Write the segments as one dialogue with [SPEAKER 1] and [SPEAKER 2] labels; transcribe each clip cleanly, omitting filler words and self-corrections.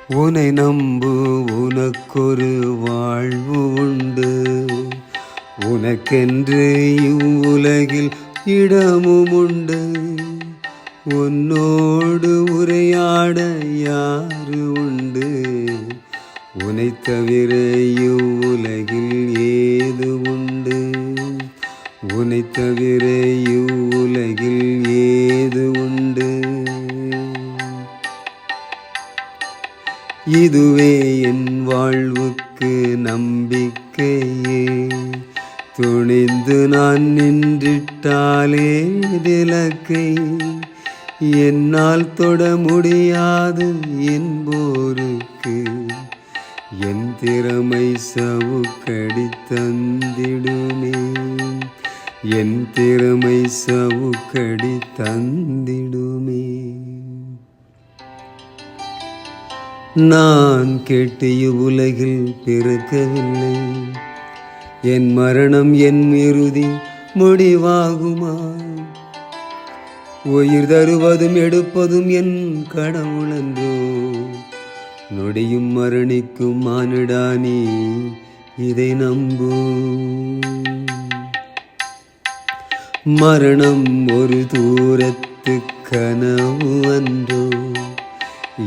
[SPEAKER 1] உனை நம்பு, உனக்கொரு வாழ்வு உண்டு. உனக்கென்று இவ்வுலகில் இடமும் உண்டு. உன்னோடு உரையாட யாரு உண்டு? உனை தவிர இவ்வுலகில் ஏது உண்டு? உனை தவிர இவ்வுலகில் ஏது உண்டு? இதுவே என் வாழ்வுக்கு நம்பிக்கையே. துணிந்து நான் நின்றிட்டாலே விலக்கை என்னால் தொட முடியாது என்போருக்கு என் திறமை சவுக்கடி தந்திடுமே. என் திறமை சவுக்கடி தந்திடுமே. நான் கேட்டு இவ்வுலகில் பிறக்கவில்லை. என் மரணம் என் இறுதி முடிவாகுமா? உயிர் தருவதும் எடுப்பதும் என் கடவுளன்றோ? நொடியும் மரணிக்கும் மானிடா நீ இதை நம்பு. மரணம் ஒரு தூரத்து கனவு அன்றோ?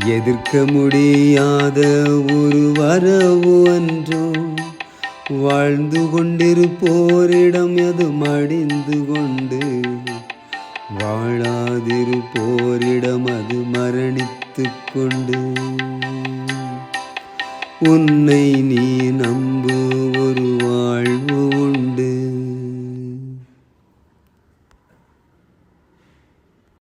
[SPEAKER 1] எதிர்க்க முடியாத ஒரு வரவு அன்றோ? வாழ்ந்து கொண்டிருப்போரிடம் அது மடிந்து கொண்டு, வாழாதிருப்போரிடம் அது மரணித்து கொண்டு. உன்னை நீ நம்பு,